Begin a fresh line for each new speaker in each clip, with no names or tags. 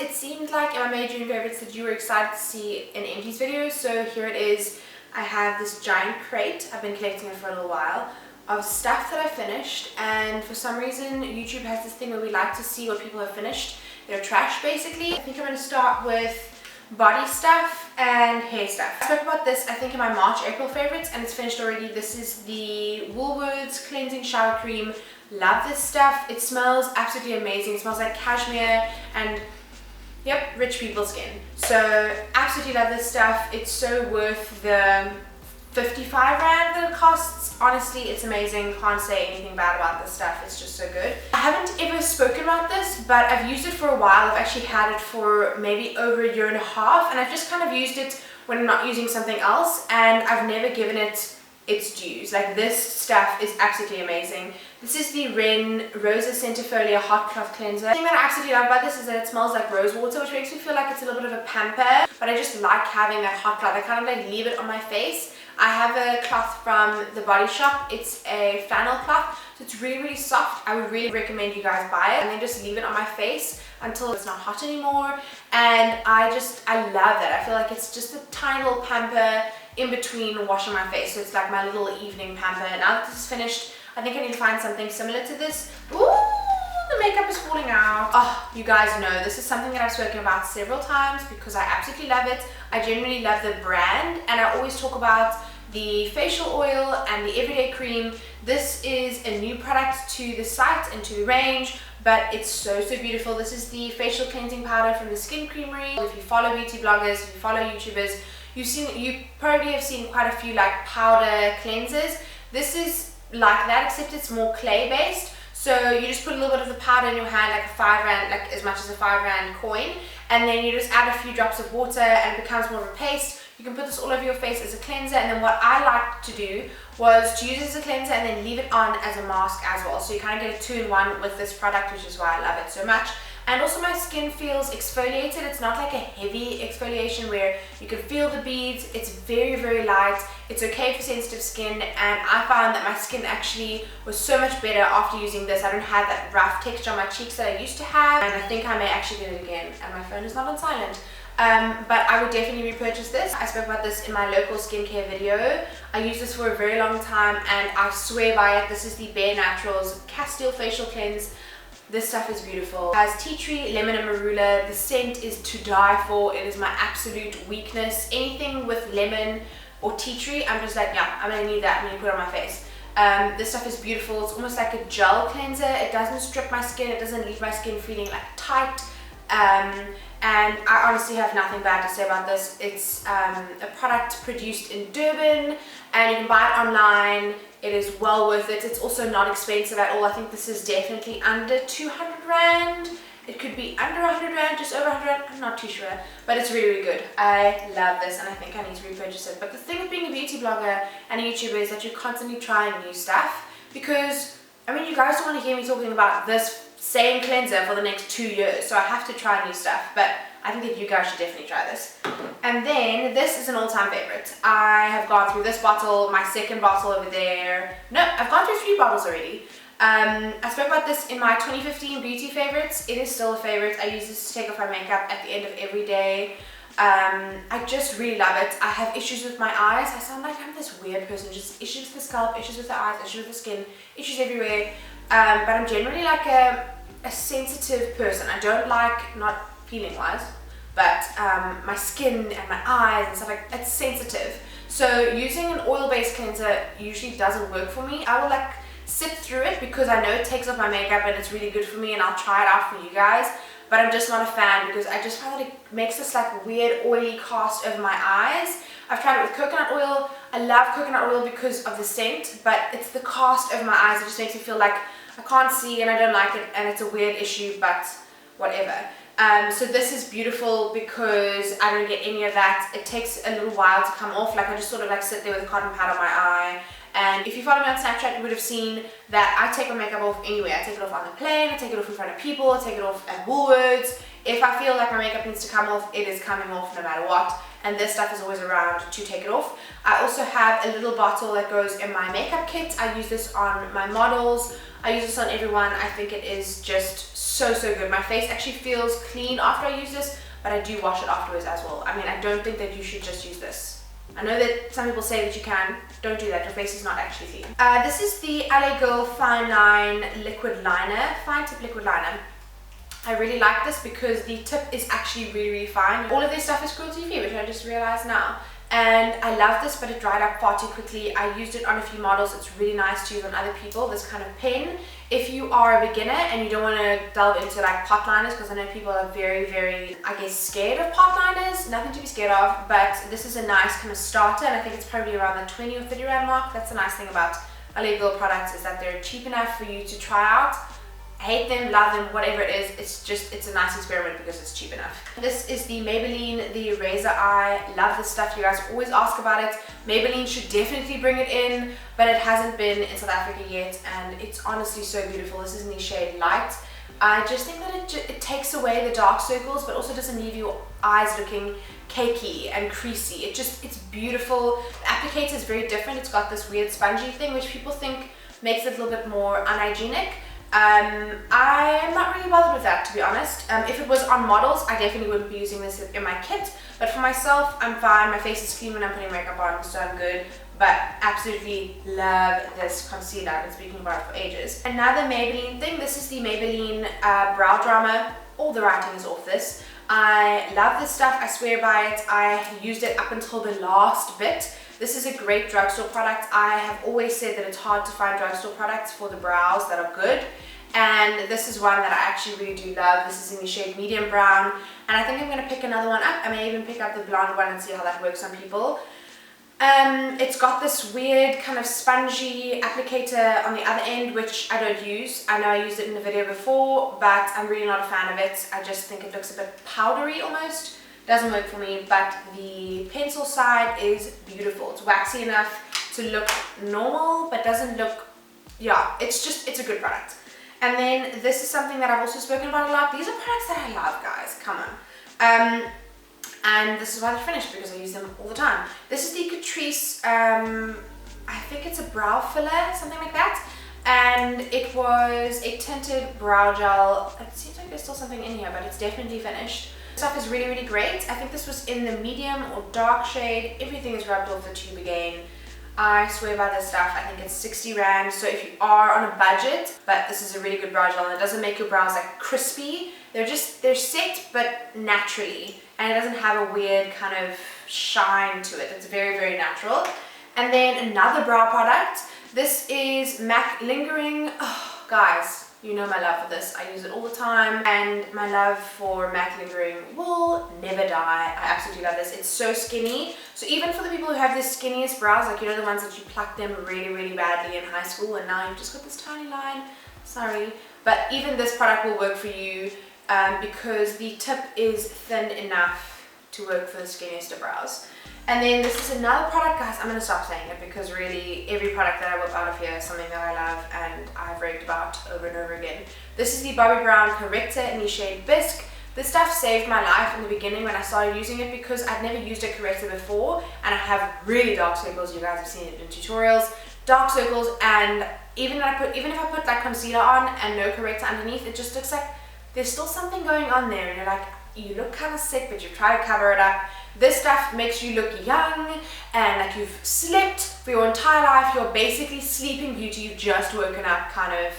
it seemed like in my May June favorites that you were excited to see an EMTIES video, so here it is. I have this giant crate, I've been collecting it for a little while, of stuff that I finished, and for some reason YouTube has this thing where we like to see what people have finished. They're trash basically. I think I'm going to start with body stuff and hair stuff. I spoke about this I think in my March-April favorites and it's finished already. This is the Woolworths Cleansing Shower Cream. Love this stuff. It smells absolutely amazing. It smells like cashmere and yep, rich people skin. So absolutely love this stuff. It's so worth the 55 rand that it costs. Honestly, it's amazing. Can't say anything bad about this stuff. It's just so good. I haven't ever spoken about this, but I've used it for a while. I've actually had it for maybe over a year and a half, and I've just kind of used it when I'm not using something else, and I've never given it its dues. Like, this stuff is absolutely amazing. This is the Ren Rosa Centifolia Hot Cloth Cleanser. The thing that I absolutely love about this is that it smells like rose water, which makes me feel like it's a little bit of a pamper, but I just like having that hot cloth. I kind of like leave it on my face. I have a cloth from the Body Shop. It's a flannel cloth, so it's really, really soft. I would really recommend you guys buy it, and then just leave it on my face until it's not hot anymore. And I love that. I feel like it's just a tiny little pamper in between washing my face, so it's like my little evening pamper. Now that this is finished, I think I need to find something similar to this. Ooh, the makeup is falling out. Oh, you guys know this is something that I've spoken about several times because I absolutely love it. I genuinely love the brand, and I always talk about the facial oil and the everyday cream. This is a new product to the site and to the range, but it's so beautiful. This is the facial cleansing powder from the Skin Creamery. If you follow beauty bloggers, if you follow YouTubers, you probably have seen quite a few like powder cleansers. This is like that, except it's more clay based. So you just put a little bit of the powder in your hand, like a 5 rand, like as much as a 5 rand coin, and then you just add a few drops of water and it becomes more of a paste. You can put this all over your face as a cleanser, and then what I like to do was to use it as a cleanser and then leave it on as a mask as well. So you kind of get a 2-in-1 with this product, which is why I love it so much. And also my skin feels exfoliated. It's not like a heavy exfoliation where you can feel the beads. It's very light. It's okay for sensitive skin, and I found that my skin actually was so much better after using this. I don't have that rough texture on my cheeks that I used to have, and I think I may actually get it again, and my phone is not on silent. But I would definitely repurchase this. I spoke about this in my local skincare video. I used this for a very long time and I swear by it. This is the Bare Naturals Castile Facial Cleanse. This stuff is beautiful. It has tea tree, lemon and marula. The scent is to die for. It is my absolute weakness. Anything with lemon or tea tree, I'm just like, yeah, I'm gonna need that. I'm gonna put it on my face. This stuff is beautiful. It's almost like a gel cleanser. It doesn't strip my skin. It doesn't leave my skin feeling like tight. And I honestly have nothing bad to say about this. It's a product produced in Durban, and you can buy it online. It is well worth it. It's also not expensive at all. I think this is definitely under 200 rand. It could be under 100 rand, just over 100 rand. I'm not too sure, but it's really good. I love this, and I think I need to repurchase it. But the thing with being a beauty blogger and a YouTuber is that you're constantly trying new stuff, because I mean, you guys don't want to hear me talking about this same cleanser for the next 2 years, so I have to try new stuff. But I think that you guys should definitely try this. And then this is an all-time favorite. I have gone through this bottle, my second bottle over there. No, I've gone through 3 bottles already. I spoke about this in my 2015 beauty favorites. It is still a favorite. I use this to take off my makeup at the end of every day. I just really love it. I have issues with my eyes. I sound like I'm this weird person, just issues with the scalp, issues with the eyes, issues with the skin, issues everywhere. But I'm generally like a sensitive person. I don't like, not feeling wise, but my skin and my eyes and stuff, like, it's sensitive. So using an oil-based cleanser usually doesn't work for me. I will like sit through it because I know it takes off my makeup and it's really good for me, and I'll try it out for you guys. But I'm just not a fan because I just find that it makes this like weird oily cast over my eyes. I've tried it with coconut oil. I love coconut oil because of the scent, but it's the cast over my eyes. It just makes me feel like I can't see and I don't like it, and it's a weird issue, but whatever. So this is beautiful because I don't get any of that. It takes a little while to come off. Like, I just sort of like sit there with a cotton pad on my eye. And if you follow me on Snapchat, you would have seen that I take my makeup off anyway. I take it off on the plane, I take it off in front of people, I take it off at Woolworths, If I feel like my makeup needs to come off, it is coming off no matter what, and this stuff is always around to take it off. I also have a little bottle that goes in my makeup kit. I use this on my models, I use this on everyone. I think it is just so good. My face actually feels clean after I use this, but I do wash it afterwards as well. I mean, I don't think that you should just use this. I know that some people say that you can. Don't do that, your face is not actually clean. This is the LA Girl Fine Line Liquid Liner, Fine Tip Liquid Liner. I really like this because the tip is actually really fine. All of this stuff is cruelty free, which I just realized now. And I love this, but it dried up far too quickly. I used it on a few models. It's really nice to use on other people, this kind of pen. If you are a beginner and you don't want to delve into like pot liners, because I know people are very, I guess, scared of pot liners. Nothing to be scared of, but this is a nice kind of starter, and I think it's probably around the 20 or 30 rand mark. That's the nice thing about LA Girl products, is that they're cheap enough for you to try out. Hate them, love them, whatever it is, it's a nice experiment because it's cheap enough. This is the Maybelline, the Razor Eye. Love this stuff. You guys always ask about it. Maybelline should definitely bring it in, but it hasn't been in South Africa yet, and it's honestly so beautiful. This is in the shade Light. I just think that it takes away the dark circles, but also doesn't leave your eyes looking cakey and creasy. It's beautiful. The applicator is very different. It's got this weird spongy thing, which people think makes it a little bit more unhygienic. I'm not really bothered with that, to be honest. If it was on models, I definitely wouldn't be using this in my kit, but for myself, I'm fine. My face is clean when I'm putting makeup on, so I'm good. But absolutely love this concealer. I've been speaking about it for ages. Another Maybelline thing, this is the Maybelline Brow Drama. All the writing is off this. I love this stuff, I swear by it. I used it up until the last bit. This is a great drugstore product. I have always said that it's hard to find drugstore products for the brows that are good. And this is one that I actually really do love. This is in the shade Medium Brown. And I think I'm going to pick another one up. I may even pick up the blonde one and see how that works on people. It's got this weird kind of spongy applicator on the other end, which I don't use. I know I used it in the video before, but I'm really not a fan of it. I just think it looks a bit powdery almost. Doesn't work for me, but the pencil side is beautiful. It's waxy enough to look normal, but doesn't look, yeah, it's a good product. And then this is something that I've also spoken about a lot. These are products that I love, guys, come on. And this is why they're finished, because I use them all the time. This is the Catrice, I think it's a brow filler, something like that. And it was a tinted brow gel. It seems like there's still something in here, but it's definitely finished. This stuff is really great. I think this was in the medium or dark shade. Everything is rubbed off the tube again. I swear by this stuff. I think it's 60 rand. So if you are on a budget, but this is a really good brow gel, and it doesn't make your brows like crispy. They're set, but naturally. And it doesn't have a weird kind of shine to it. It's very natural. And then another brow product. This is MAC Lingering. Oh, guys, you know my love for this. I use it all the time, and my love for MAC Lingering will never die. I absolutely love this. It's so skinny. So even for the people who have the skinniest brows, like, you know, the ones that you pluck them really badly in high school, and now you've just got this tiny line. Sorry. But even this product will work for you. Because the tip is thin enough to work for the skinniest of brows. And then this is another product, guys, I'm going to stop saying it, because really every product that I whip out of here is something that I love and I've raved about over and over again. This is the Bobbi Brown Corrector in the shade Bisque. This stuff saved my life in the beginning when I started using it, because I'd never used a corrector before, and I have really dark circles. You guys have seen it in tutorials. Dark circles, and even if I put like concealer on and no corrector underneath, it just looks like there's still something going on there, and you're like, you look kind of sick, but you try to cover it up. This stuff makes you look young and like you've slept for your entire life. You're basically Sleeping Beauty. You've just woken up, kind of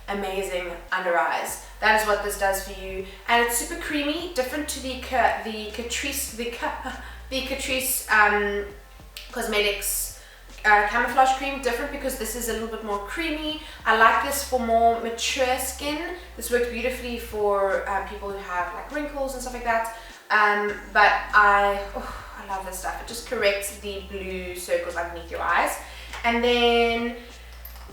amazing under eyes. That is what this does for you, and it's super creamy, different to the Catrice Cosmetics camouflage cream. Different because this is a little bit more creamy. I like this for more mature skin. This works beautifully for people who have like wrinkles and stuff like that. But I love this stuff. It just corrects the blue circles underneath your eyes. And then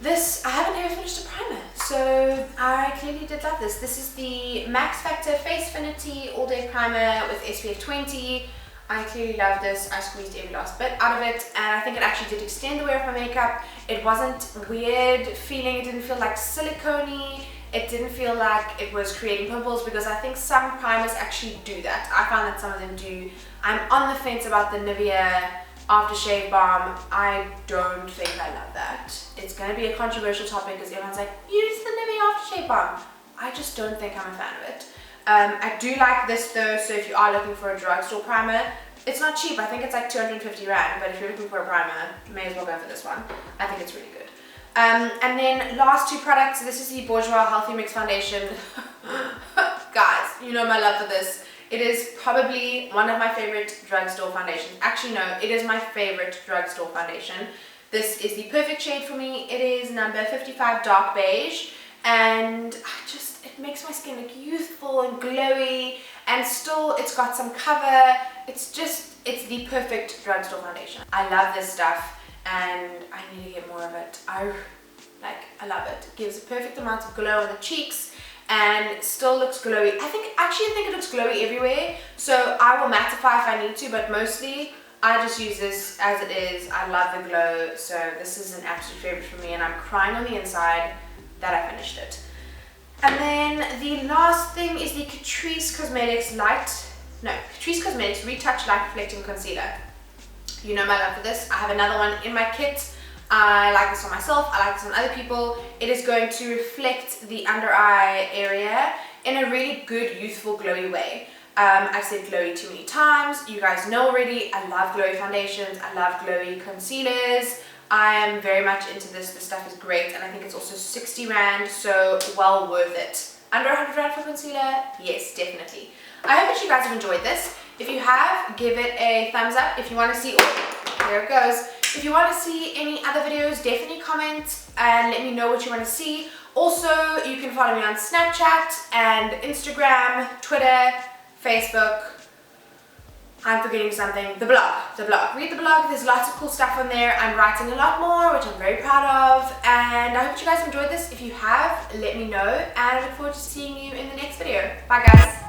this, I haven't ever finished a primer, so I clearly did love this. This is the Max Factor Face Finity All Day Primer with SPF 20. I clearly love this. I squeezed every last bit out of it, and I think it actually did extend the wear of my makeup. It wasn't weird feeling. It didn't feel like silicone-y. It didn't feel like it was creating pimples, because I think some primers actually do that. I found that some of them do. I'm on the fence about the Nivea aftershave balm. I don't think I love that. It's going to be a controversial topic because everyone's like, use the Nivea aftershave balm. I just don't think I'm a fan of it. I do like this though, so if you are looking for a drugstore primer, it's not cheap. I think it's like 250 rand, but if you're looking for a primer, you may as well go for this one. I think it's really good. And then last two products, this is the Bourjois Healthy Mix Foundation. Guys, you know my love for this. It is probably one of my favorite drugstore foundations. Actually no, it is my favorite drugstore foundation. This is the perfect shade for me. It is number 55 Dark Beige, and it makes my skin look youthful and glowy, and still it's got some cover. It's the perfect drugstore foundation. I love this stuff and I need to get more of it. I love it. It gives a perfect amount of glow on the cheeks and still looks glowy. I think it looks glowy everywhere, so I will mattify if I need to, but mostly I just use this as it is. I love the glow, so this is an absolute favorite for me, and I'm crying on the inside that I finished it. And then the last thing is the Catrice Cosmetics Retouch Light Reflecting Concealer. You know my love for this. I have another one in my kit. I like this on myself, I like this on other people. It is going to reflect the under eye area in a really good, youthful, glowy way. I've said glowy too many times. You guys know already, I love glowy foundations, I love glowy concealers. I am very much into this. This stuff is great, and I think it's also 60 rand, so well worth it. Under 100 rand for concealer? Yes, definitely. I hope that you guys have enjoyed this. If you have, give it a thumbs up. If you want to see, there it goes. If you want to see any other videos, definitely comment and let me know what you want to see. Also, you can follow me on Snapchat and Instagram, Twitter, Facebook. I'm forgetting something. The blog. Read the blog. There's lots of cool stuff on there. I'm writing a lot more, which I'm very proud of. And I hope you guys enjoyed this. If you have, let me know. And I look forward to seeing you in the next video. Bye, guys.